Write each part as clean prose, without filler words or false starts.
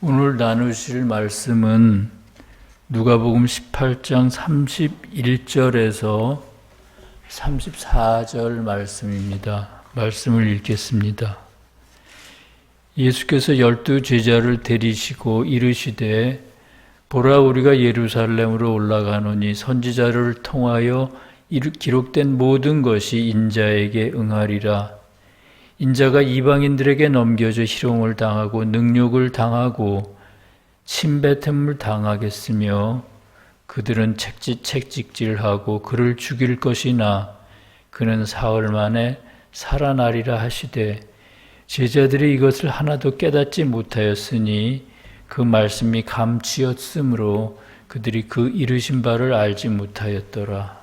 오늘 나누실 말씀은 누가복음 18장 31절에서 34절 말씀입니다. 말씀을 읽겠습니다. 예수께서 12 제자를 데리시고 이르시되 보라 우리가 예루살렘으로 올라가노니 선지자를 통하여 기록된 모든 것이 인자에게 응하리라. 인자가 이방인들에게 넘겨져 희롱을 당하고 능욕을 당하고 침뱉음을 당하겠으며 그들은 책찍질하고 그를 죽일 것이나 그는 사흘 만에 살아나리라 하시되 제자들이 이것을 하나도 깨닫지 못하였으니 그 말씀이 감추었으므로 그들이 그 이르신 바를 알지 못하였더라.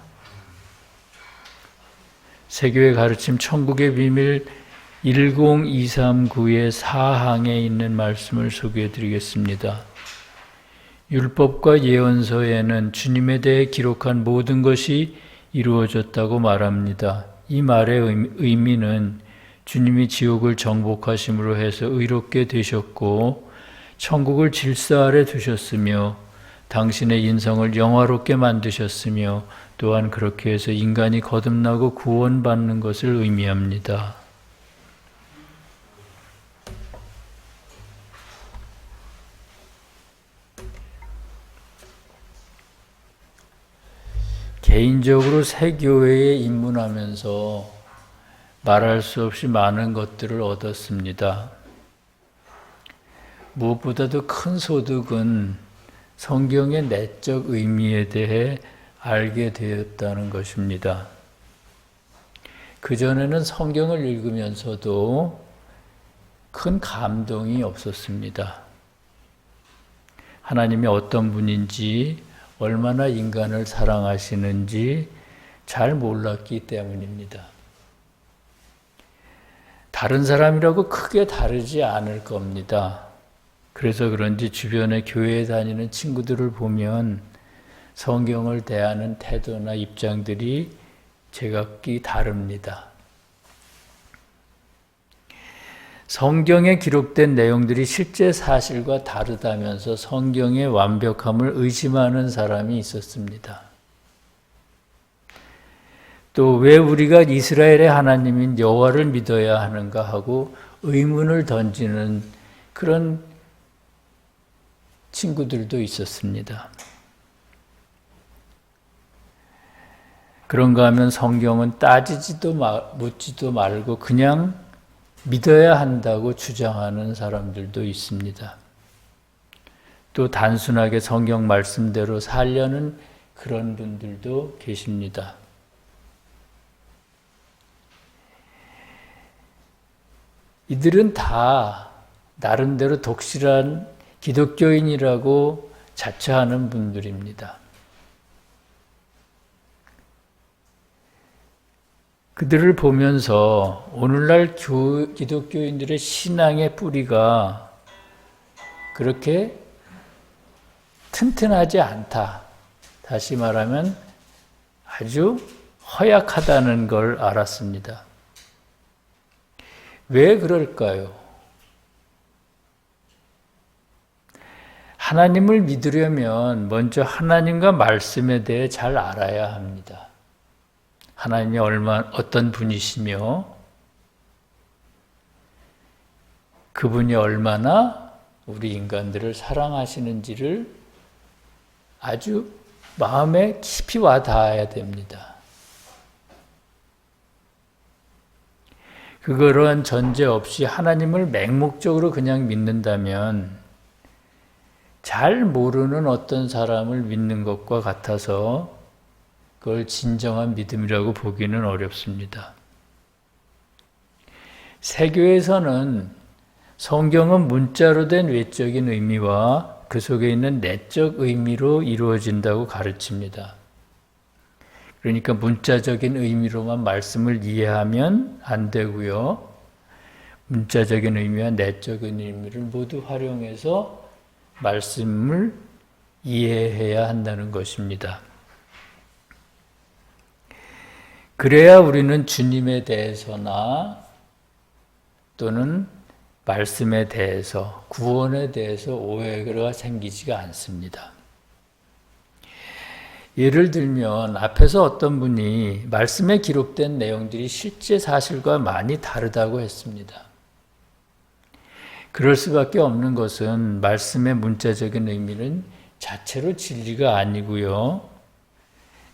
세교의 가르침 천국의 비밀 10239의 4항에 있는 말씀을 소개해 드리겠습니다. 율법과 예언서에는 주님에 대해 기록한 모든 것이 이루어졌다고 말합니다. 이 말의 의미는 주님이 지옥을 정복하심으로 해서 의롭게 되셨고 천국을 질서 아래 두셨으며 당신의 인성을 영화롭게 만드셨으며 또한 그렇게 해서 인간이 거듭나고 구원받는 것을 의미합니다. 개인적으로 새 교회에 입문하면서 말할 수 없이 많은 것들을 얻었습니다. 무엇보다도 큰 소득은 성경의 내적 의미에 대해 알게 되었다는 것입니다. 그전에는 성경을 읽으면서도 큰 감동이 없었습니다. 하나님이 어떤 분인지 얼마나 인간을 사랑하시는지 잘 몰랐기 때문입니다. 다른 사람이라고 크게 다르지 않을 겁니다. 그래서 그런지 주변에 교회에 다니는 친구들을 보면 성경을 대하는 태도나 입장들이 제각기 다릅니다. 성경에 기록된 내용들이 실제 사실과 다르다면서 성경의 완벽함을 의심하는 사람이 있었습니다. 또 왜 우리가 이스라엘의 하나님인 여호와를 믿어야 하는가 하고 의문을 던지는 그런 친구들도 있었습니다. 그런가 하면 성경은 따지지도 묻지도 말고 그냥 믿어야 한다고 주장하는 사람들도 있습니다. 또 단순하게 성경 말씀대로 살려는 그런 분들도 계십니다. 이들은 다 나름대로 독실한 기독교인이라고 자처하는 분들입니다. 그들을 보면서 오늘날 기독교인들의 신앙의 뿌리가 그렇게 튼튼하지 않다. 다시 말하면 아주 허약하다는 걸 알았습니다. 왜 그럴까요? 하나님을 믿으려면 먼저 하나님과 말씀에 대해 잘 알아야 합니다. 하나님이 어떤 분이시며 그분이 얼마나 우리 인간들을 사랑하시는지를 아주 마음에 깊이 와 닿아야 됩니다. 그런 전제 없이 하나님을 맹목적으로 그냥 믿는다면 잘 모르는 어떤 사람을 믿는 것과 같아서 그걸 진정한 믿음이라고 보기는 어렵습니다. 세교에서는 성경은 문자로 된 외적인 의미와 그 속에 있는 내적 의미로 이루어진다고 가르칩니다. 그러니까 문자적인 의미로만 말씀을 이해하면 안 되고요. 문자적인 의미와 내적인 의미를 모두 활용해서 말씀을 이해해야 한다는 것입니다. 그래야 우리는 주님에 대해서나 또는 말씀에 대해서, 구원에 대해서 오해가 생기지가 않습니다. 예를 들면 앞에서 어떤 분이 말씀에 기록된 내용들이 실제 사실과 많이 다르다고 했습니다. 그럴 수밖에 없는 것은 말씀의 문자적인 의미는 자체로 진리가 아니고요.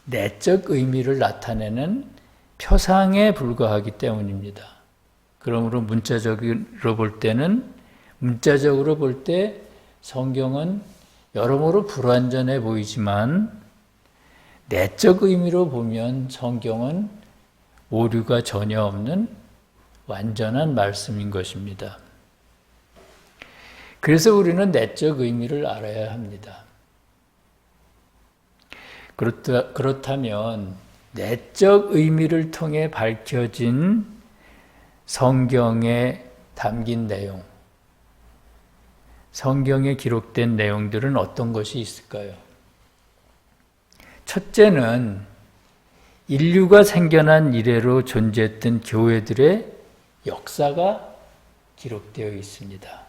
내적 의미를 나타내는 표상에 불과하기 때문입니다. 그러므로 문자적으로 볼 때 성경은 여러모로 불완전해 보이지만 내적 의미로 보면 성경은 오류가 전혀 없는 완전한 말씀인 것입니다. 그래서 우리는 내적 의미를 알아야 합니다. 그렇다면 내적 의미를 통해 밝혀진 성경에 담긴 내용, 성경에 기록된 내용들은 어떤 것이 있을까요? 첫째는 인류가 생겨난 이래로 존재했던 교회들의 역사가 기록되어 있습니다.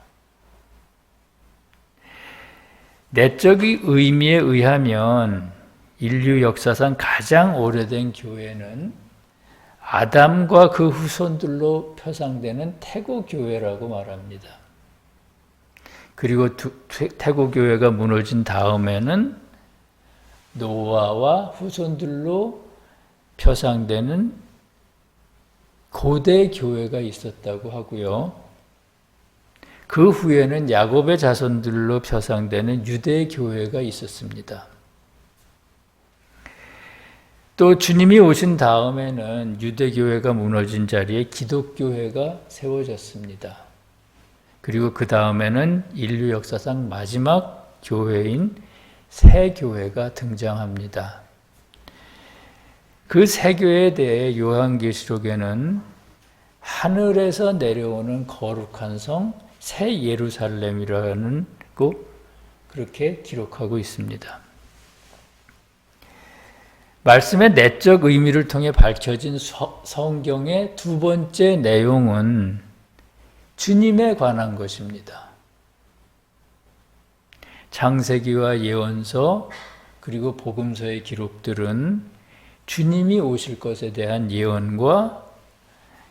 내적 의미에 의하면 인류 역사상 가장 오래된 교회는 아담과 그 후손들로 표상되는 태고교회라고 말합니다. 그리고 태고교회가 무너진 다음에는 노아와 후손들로 표상되는 고대 교회가 있었다고 하고요. 그 후에는 야곱의 자손들로 표상되는 유대 교회가 있었습니다. 또 주님이 오신 다음에는 유대교회가 무너진 자리에 기독교회가 세워졌습니다. 그리고 그 다음에는 인류 역사상 마지막 교회인 새교회가 등장합니다. 그 새교회에 대해 요한계시록에는 하늘에서 내려오는 거룩한 성 새 예루살렘이라는 그렇게 기록하고 있습니다. 말씀의 내적 의미를 통해 밝혀진 성경의 두 번째 내용은 주님에 관한 것입니다. 창세기와 예언서 그리고 복음서의 기록들은 주님이 오실 것에 대한 예언과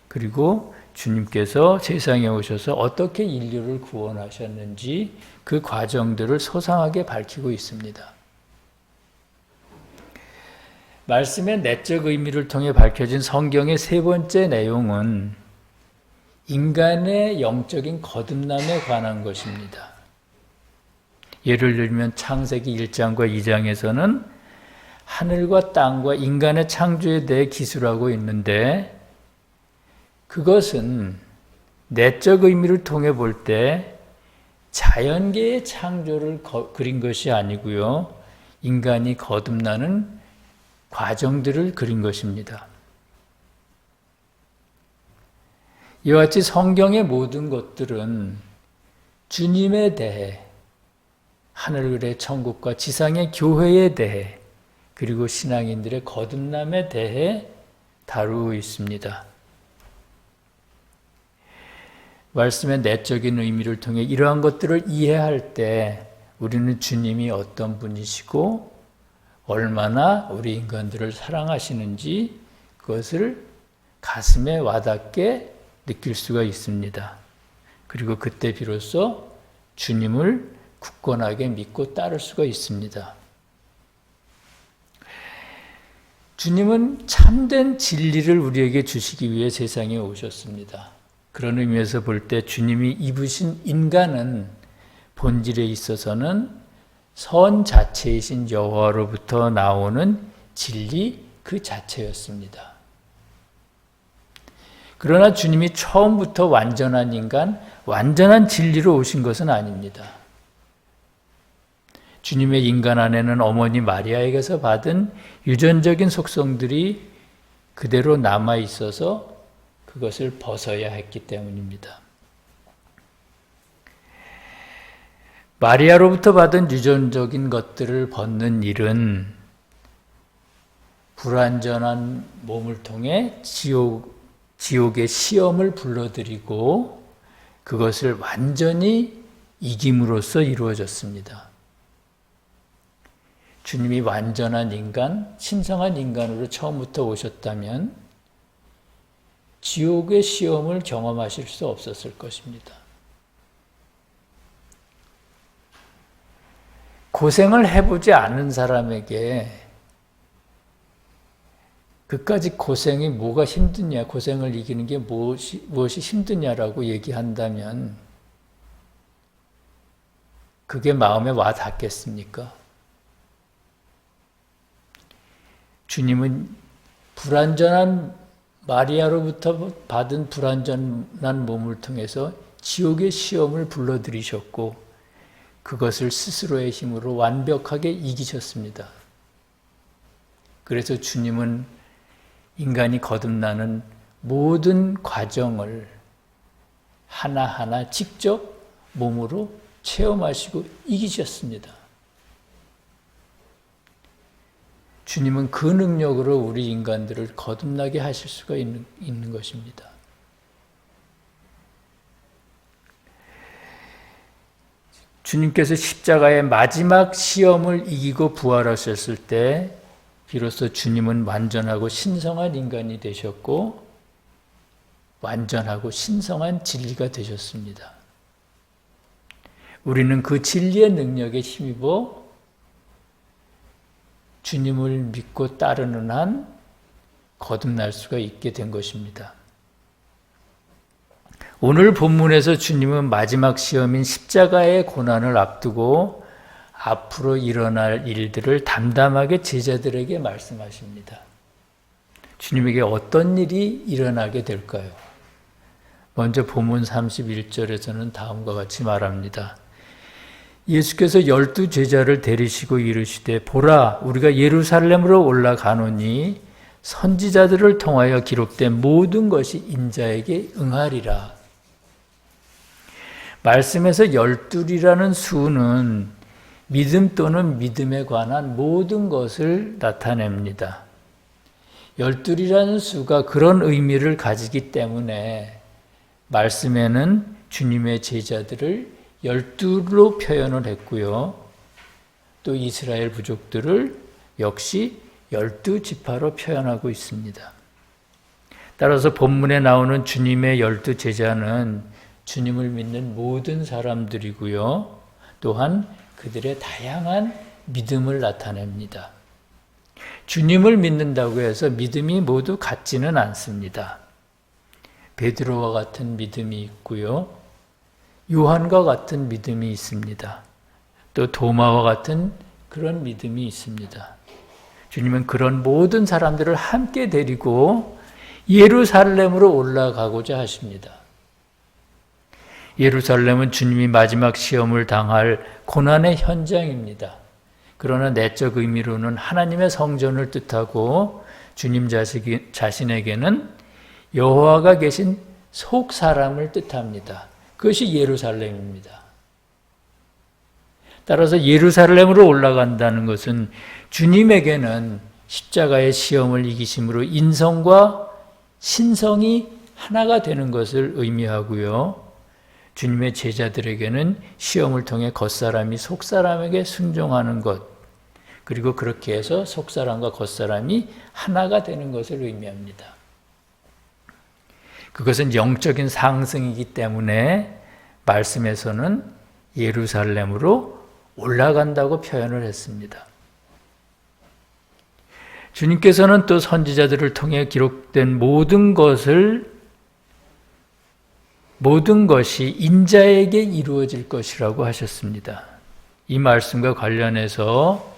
그리고 주님께서 세상에 오셔서 어떻게 인류를 구원하셨는지 그 과정들을 소상하게 밝히고 있습니다. 말씀의 내적 의미를 통해 밝혀진 성경의 세 번째 내용은 인간의 영적인 거듭남에 관한 것입니다. 예를 들면 창세기 1장과 2장에서는 하늘과 땅과 인간의 창조에 대해 기술하고 있는데 그것은 내적 의미를 통해 볼 때 자연계의 창조를 그린 것이 아니고요. 인간이 거듭나는 과정들을 그린 것입니다. 이와 같이 성경의 모든 것들은 주님에 대해 하늘의 천국과 지상의 교회에 대해 그리고 신앙인들의 거듭남에 대해 다루고 있습니다. 말씀의 내적인 의미를 통해 이러한 것들을 이해할 때 우리는 주님이 어떤 분이시고 얼마나 우리 인간들을 사랑하시는지 그것을 가슴에 와닿게 느낄 수가 있습니다. 그리고 그때 비로소 주님을 굳건하게 믿고 따를 수가 있습니다. 주님은 참된 진리를 우리에게 주시기 위해 세상에 오셨습니다. 그런 의미에서 볼 때 주님이 입으신 인간은 본질에 있어서는 선 자체이신 여호와로부터 나오는 진리 그 자체였습니다. 그러나 주님이 처음부터 완전한 인간, 완전한 진리로 오신 것은 아닙니다. 주님의 인간 안에는 어머니 마리아에게서 받은 유전적인 속성들이 그대로 남아 있어서 그것을 벗어야 했기 때문입니다. 마리아로부터 받은 유전적인 것들을 벗는 일은 불완전한 몸을 통해 지옥의 시험을 불러들이고 그것을 완전히 이김으로써 이루어졌습니다. 주님이 완전한 인간, 신성한 인간으로 처음부터 오셨다면 지옥의 시험을 경험하실 수 없었을 것입니다. 고생을 해보지 않은 사람에게 그까짓 고생이 뭐가 힘드냐, 고생을 이기는 게 무엇이 힘드냐라고 얘기한다면 그게 마음에 와 닿겠습니까? 주님은 불완전한 마리아로부터 받은 불완전한 몸을 통해서 지옥의 시험을 불러들이셨고 그것을 스스로의 힘으로 완벽하게 이기셨습니다. 그래서 주님은 인간이 거듭나는 모든 과정을 하나하나 직접 몸으로 체험하시고 이기셨습니다. 주님은 그 능력으로 우리 인간들을 거듭나게 하실 수가 있는 것입니다. 주님께서 십자가의 마지막 시험을 이기고 부활하셨을 때 비로소 주님은 완전하고 신성한 인간이 되셨고 완전하고 신성한 진리가 되셨습니다. 우리는 그 진리의 능력에 힘입어 주님을 믿고 따르는 한 거듭날 수가 있게 된 것입니다. 오늘 본문에서 주님은 마지막 시험인 십자가의 고난을 앞두고 앞으로 일어날 일들을 담담하게 제자들에게 말씀하십니다. 주님에게 어떤 일이 일어나게 될까요? 먼저 본문 31절에서는 다음과 같이 말합니다. 예수께서 12 제자를 데리시고 이르시되 보라 우리가 예루살렘으로 올라가노니 선지자들을 통하여 기록된 모든 것이 인자에게 응하리라. 말씀에서 12이라는 수는 믿음 또는 믿음에 관한 모든 것을 나타냅니다. 12이라는 수가 그런 의미를 가지기 때문에 말씀에는 주님의 제자들을 12로 표현을 했고요. 또 이스라엘 부족들을 역시 12지파로 표현하고 있습니다. 따라서 본문에 나오는 주님의 12 제자는 주님을 믿는 모든 사람들이고요. 또한 그들의 다양한 믿음을 나타냅니다. 주님을 믿는다고 해서 믿음이 모두 같지는 않습니다. 베드로와 같은 믿음이 있고요. 요한과 같은 믿음이 있습니다. 또 도마와 같은 그런 믿음이 있습니다. 주님은 그런 모든 사람들을 함께 데리고 예루살렘으로 올라가고자 하십니다. 예루살렘은 주님이 마지막 시험을 당할 고난의 현장입니다. 그러나 내적 의미로는 하나님의 성전을 뜻하고 주님 자신에게는 여호와가 계신 속 사람을 뜻합니다. 그것이 예루살렘입니다. 따라서 예루살렘으로 올라간다는 것은 주님에게는 십자가의 시험을 이기심으로 인성과 신성이 하나가 되는 것을 의미하고요. 주님의 제자들에게는 시험을 통해 겉사람이 속사람에게 순종하는 것, 그리고 그렇게 해서 속사람과 겉사람이 하나가 되는 것을 의미합니다. 그것은 영적인 상승이기 때문에 말씀에서는 예루살렘으로 올라간다고 표현을 했습니다. 주님께서는 또 선지자들을 통해 기록된 모든 것이 인자에게 이루어질 것이라고 하셨습니다. 이 말씀과 관련해서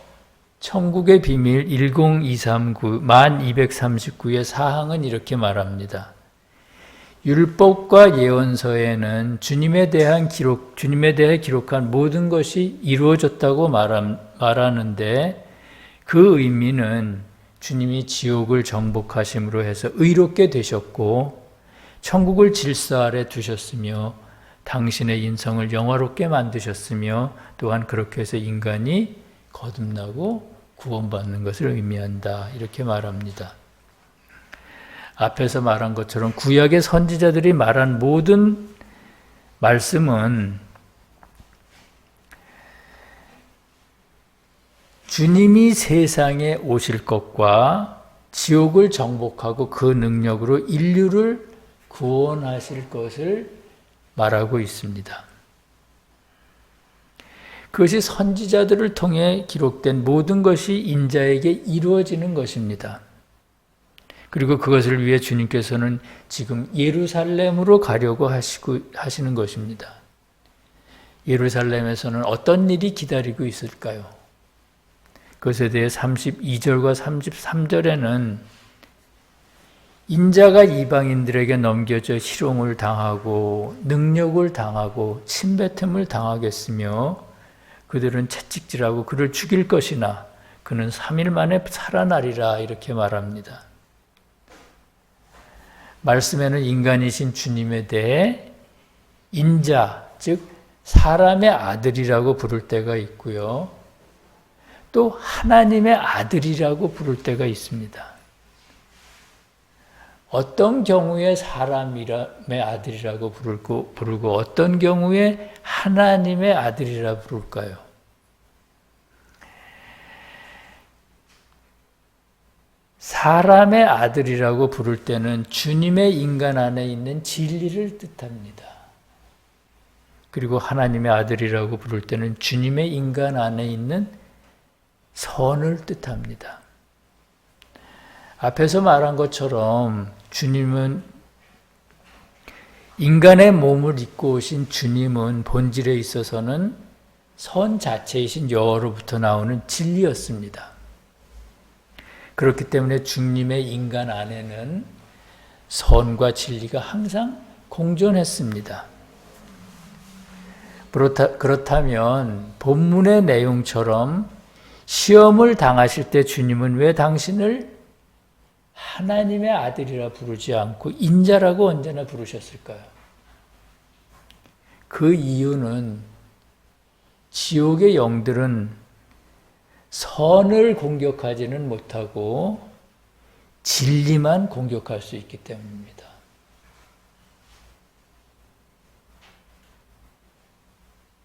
천국의 비밀 10239 1239의 사항은 이렇게 말합니다. 율법과 예언서에는 주님에 대해 기록한 모든 것이 이루어졌다고 말하는데 그 의미는 주님이 지옥을 정복하심으로 해서 의롭게 되셨고 천국을 질서 아래 두셨으며 당신의 인성을 영화롭게 만드셨으며 또한 그렇게 해서 인간이 거듭나고 구원받는 것을 의미한다. 이렇게 말합니다. 앞에서 말한 것처럼 구약의 선지자들이 말한 모든 말씀은 주님이 세상에 오실 것과 지옥을 정복하고 그 능력으로 인류를 구원하실 것을 말하고 있습니다. 그것이 선지자들을 통해 기록된 모든 것이 인자에게 이루어지는 것입니다. 그리고 그것을 위해 주님께서는 지금 예루살렘으로 가려고 하시는 것입니다. 예루살렘에서는 어떤 일이 기다리고 있을까요? 그것에 대해 32절과 33절에는 인자가 이방인들에게 넘겨져 희롱을 당하고 능력을 당하고 침뱉음을 당하겠으며 그들은 채찍질하고 그를 죽일 것이나 그는 3일 만에 살아나리라 이렇게 말합니다. 말씀에는 인간이신 주님에 대해 인자, 즉 사람의 아들이라고 부를 때가 있고요. 또 하나님의 아들이라고 부를 때가 있습니다. 어떤 경우에 사람의 아들이라고 부르고 어떤 경우에 하나님의 아들이라 부를까요? 사람의 아들이라고 부를 때는 주님의 인간 안에 있는 진리를 뜻합니다. 그리고 하나님의 아들이라고 부를 때는 주님의 인간 안에 있는 선을 뜻합니다. 앞에서 말한 것처럼 주님은 인간의 몸을 입고 오신 주님은 본질에 있어서는 선 자체이신 여호와로부터 나오는 진리였습니다. 그렇기 때문에 주님의 인간 안에는 선과 진리가 항상 공존했습니다. 그렇다면 본문의 내용처럼 시험을 당하실 때 주님은 왜 당신을 하나님의 아들이라 부르지 않고 인자라고 언제나 부르셨을까요? 그 이유는 지옥의 영들은 선을 공격하지는 못하고 진리만 공격할 수 있기 때문입니다.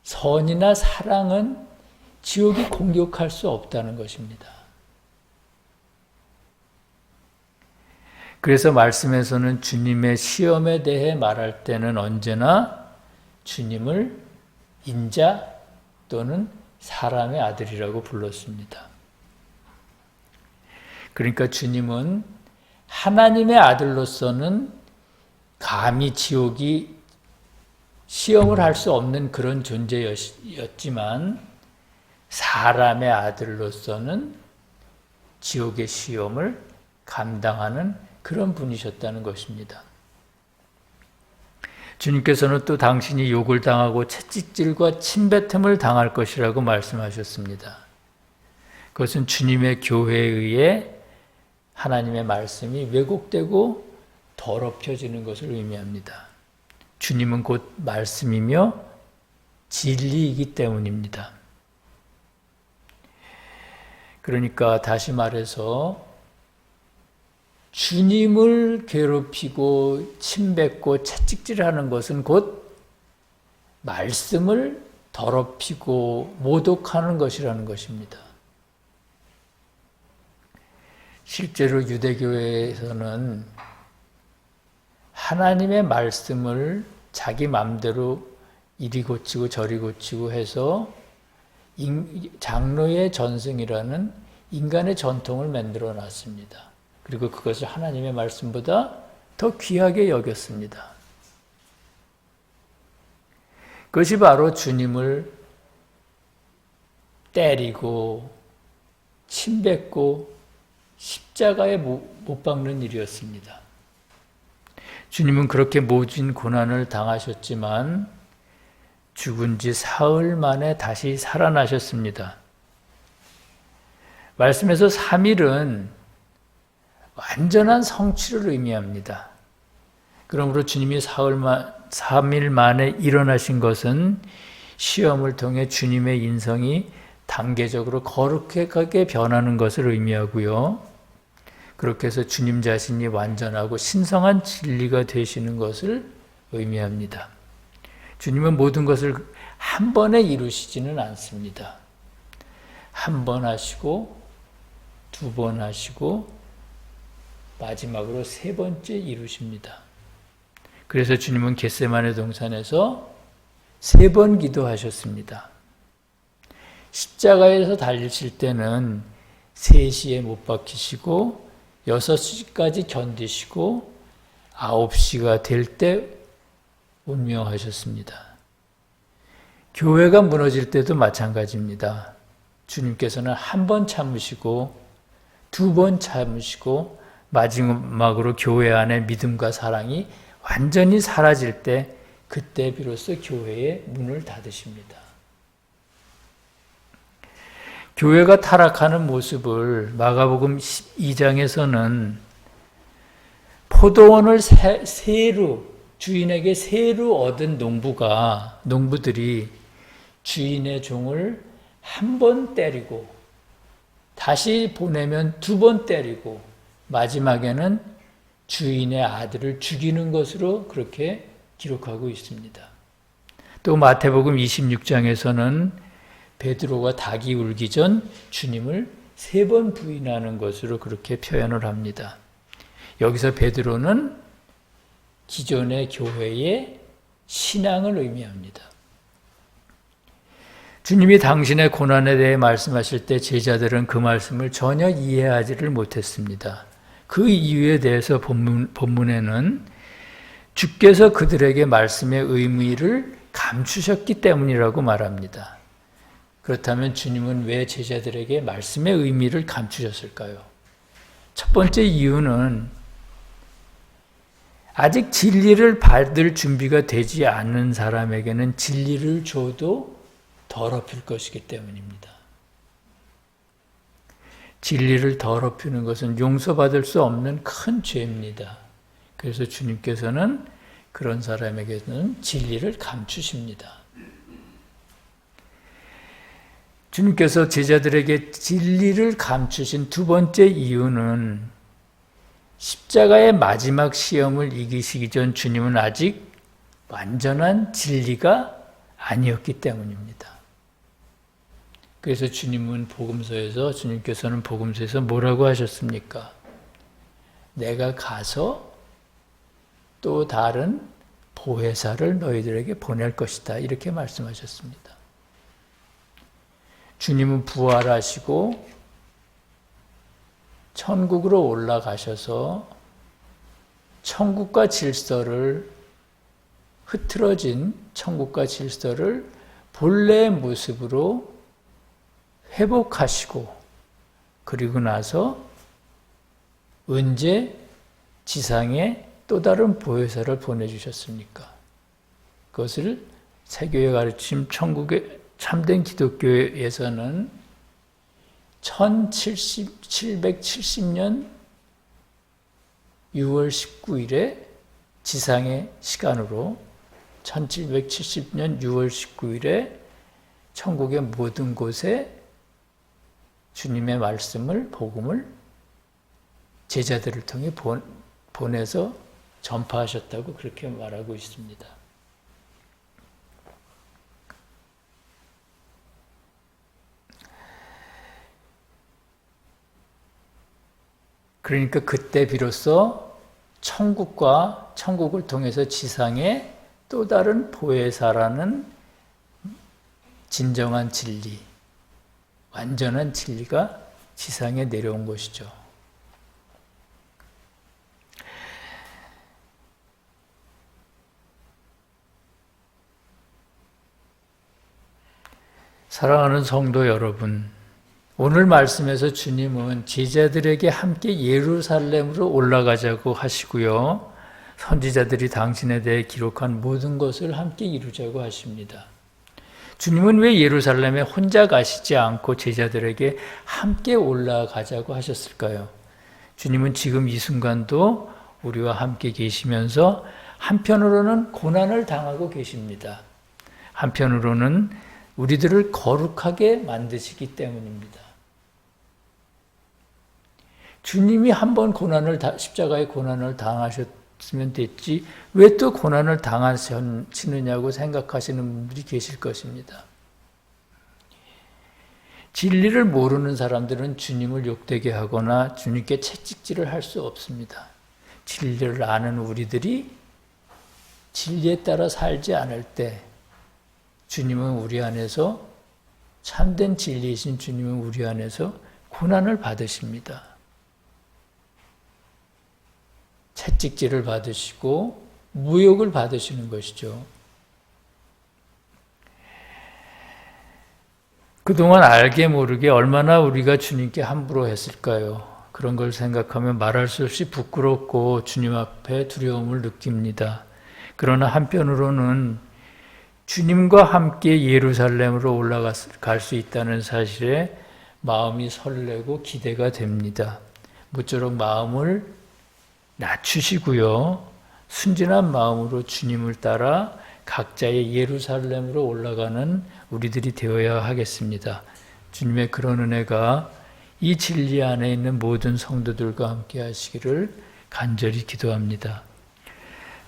선이나 사랑은 지옥이 공격할 수 없다는 것입니다. 그래서 말씀에서는 주님의 시험에 대해 말할 때는 언제나 주님을 인자 또는 사람의 아들이라고 불렀습니다. 그러니까 주님은 하나님의 아들로서는 감히 지옥이 시험을 할 수 없는 그런 존재였지만 사람의 아들로서는 지옥의 시험을 감당하는 그런 분이셨다는 것입니다. 주님께서는 또 당신이 욕을 당하고 채찍질과 침뱉음을 당할 것이라고 말씀하셨습니다. 그것은 주님의 교회에 의해 하나님의 말씀이 왜곡되고 더럽혀지는 것을 의미합니다. 주님은 곧 말씀이며 진리이기 때문입니다. 그러니까 다시 말해서 주님을 괴롭히고 침뱉고 채찍질하는 것은 곧 말씀을 더럽히고 모독하는 것이라는 것입니다. 실제로 유대교회에서는 하나님의 말씀을 자기 마음대로 이리 고치고 저리 고치고 해서 장로의 전승이라는 인간의 전통을 만들어 놨습니다. 그리고 그것을 하나님의 말씀보다 더 귀하게 여겼습니다. 그것이 바로 주님을 때리고 침뱉고 십자가에 못 박는 일이었습니다. 주님은 그렇게 모진 고난을 당하셨지만 죽은 지 사흘 만에 다시 살아나셨습니다. 말씀에서 3일은 완전한 성취를 의미합니다. 그러므로 주님이 3일 만에 일어나신 것은 시험을 통해 주님의 인성이 단계적으로 거룩하게 변하는 것을 의미하고요. 그렇게 해서 주님 자신이 완전하고 신성한 진리가 되시는 것을 의미합니다. 주님은 모든 것을 한 번에 이루시지는 않습니다. 한 번 하시고, 두 번 하시고, 마지막으로 세 번째 이루십니다. 그래서 주님은 겟세마네 동산에서 세 번 기도하셨습니다. 십자가에서 달리실 때는 3시에 못 박히시고 6시까지 견디시고 9시가 될 때 운명하셨습니다. 교회가 무너질 때도 마찬가지입니다. 주님께서는 한 번 참으시고 2번 참으시고 마지막으로 교회 안에 믿음과 사랑이 완전히 사라질 때 그때 비로소 교회의 문을 닫으십니다. 교회가 타락하는 모습을 마가복음 12장에서는 포도원을 주인에게 새로 얻은 농부들이 주인의 종을 한 번 때리고 다시 보내면 2번 때리고 마지막에는 주인의 아들을 죽이는 것으로 그렇게 기록하고 있습니다. 또 마태복음 26장에서는 베드로가 닭이 울기 전 주님을 3번 부인하는 것으로 그렇게 표현을 합니다. 여기서 베드로는 기존의 교회의 신앙을 의미합니다. 주님이 당신의 고난에 대해 말씀하실 때 제자들은 그 말씀을 전혀 이해하지를 못했습니다. 그 이유에 대해서 본문에는 주께서 그들에게 말씀의 의미를 감추셨기 때문이라고 말합니다. 그렇다면 주님은 왜 제자들에게 말씀의 의미를 감추셨을까요? 첫 번째 이유는 아직 진리를 받을 준비가 되지 않은 사람에게는 진리를 줘도 더럽힐 것이기 때문입니다. 진리를 더럽히는 것은 용서받을 수 없는 큰 죄입니다. 그래서 주님께서는 그런 사람에게는 진리를 감추십니다. 주님께서 제자들에게 진리를 감추신 두 번째 이유는 십자가의 마지막 시험을 이기시기 전 주님은 아직 완전한 진리가 아니었기 때문입니다. 그래서 주님께서는 복음서에서 뭐라고 하셨습니까? 내가 가서 또 다른 보혜사를 너희들에게 보낼 것이다. 이렇게 말씀하셨습니다. 주님은 부활하시고 천국으로 올라가셔서 천국과 질서를 흐트러진 천국과 질서를 본래의 모습으로 회복하시고 그리고 나서 언제 지상에 또 다른 보혜사를 보내주셨습니까? 그것을 세교의 가르침 천국의 참된 기독교에서는 1770년 6월 19일에 지상의 시간으로 1770년 6월 19일에 천국의 모든 곳에 주님의 말씀을, 복음을 제자들을 통해 보내서 전파하셨다고 그렇게 말하고 있습니다. 그러니까 그때 비로소 천국을 통해서 지상에 또 다른 보혜사라는 진정한 진리, 완전한 진리가 지상에 내려온 것이죠. 사랑하는 성도 여러분, 오늘 말씀에서 주님은 제자들에게 함께 예루살렘으로 올라가자고 하시고요. 선지자들이 당신에 대해 기록한 모든 것을 함께 이루자고 하십니다. 주님은 왜 예루살렘에 혼자 가시지 않고 제자들에게 함께 올라가자고 하셨을까요? 주님은 지금 이 순간도 우리와 함께 계시면서 한편으로는 고난을 당하고 계십니다. 한편으로는 우리들을 거룩하게 만드시기 때문입니다. 주님이 한 번 십자가의 고난을 받았으면 됐지 왜 또 고난을 당하시느냐고 생각하시는 분들이 계실 것입니다. 진리를 모르는 사람들은 주님을 욕되게 하거나 주님께 채찍질을 할 수 없습니다. 진리를 아는 우리들이 진리에 따라 살지 않을 때 주님은 우리 안에서 참된 진리이신 주님은 우리 안에서 고난을 받으십니다. 채찍질을 받으시고 무욕을 받으시는 것이죠. 그동안 알게 모르게 얼마나 우리가 주님께 함부로 했을까요? 그런 걸 생각하면 말할 수 없이 부끄럽고 주님 앞에 두려움을 느낍니다. 그러나 한편으로는 주님과 함께 예루살렘으로 올라갈 수 있다는 사실에 마음이 설레고 기대가 됩니다. 모쪼록 마음을 낮추시고요. 순진한 마음으로 주님을 따라 각자의 예루살렘으로 올라가는 우리들이 되어야 하겠습니다. 주님의 그런 은혜가 이 진리 안에 있는 모든 성도들과 함께 하시기를 간절히 기도합니다.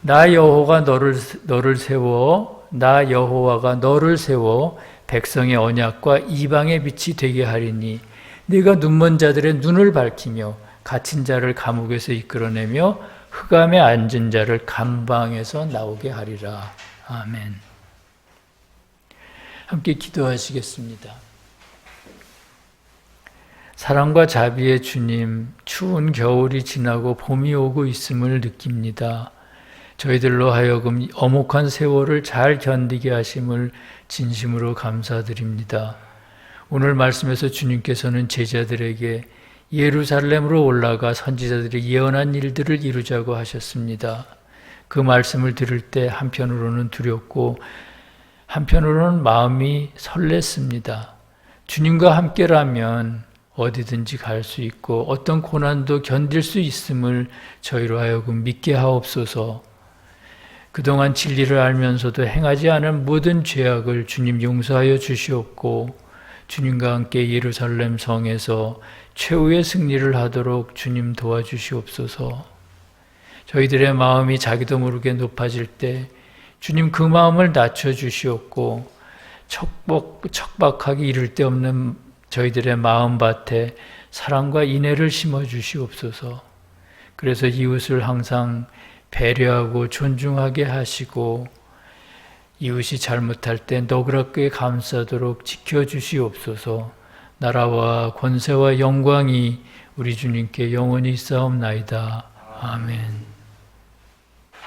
나 여호와가 너를 세워 백성의 언약과 이방의 빛이 되게 하리니 네가 눈먼 자들의 눈을 밝히며 갇힌 자를 감옥에서 이끌어내며 흑암에 앉은 자를 감방에서 나오게 하리라. 아멘. 함께 기도하시겠습니다. 사랑과 자비의 주님, 추운 겨울이 지나고 봄이 오고 있음을 느낍니다. 저희들로 하여금 엄혹한 세월을 잘 견디게 하심을 진심으로 감사드립니다. 오늘 말씀에서 주님께서는 제자들에게 예루살렘으로 올라가 선지자들이 예언한 일들을 이루자고 하셨습니다. 그 말씀을 들을 때 한편으로는 두렵고 한편으로는 마음이 설렜습니다. 주님과 함께라면 어디든지 갈 수 있고 어떤 고난도 견딜 수 있음을 저희로 하여금 믿게 하옵소서. 그동안 진리를 알면서도 행하지 않은 모든 죄악을 주님 용서하여 주시옵고 주님과 함께 예루살렘 성에서 최후의 승리를 하도록 주님 도와주시옵소서. 저희들의 마음이 자기도 모르게 높아질 때 주님 그 마음을 낮춰주시옵고 척박하기 이를 데 없는 저희들의 마음밭에 사랑과 인애를 심어주시옵소서. 그래서 이웃을 항상 배려하고 존중하게 하시고 이웃이 잘못할 때 너그럽게 감싸도록 지켜주시옵소서. 나라와 권세와 영광이 우리 주님께 영원히 있사옵나이다. 아멘.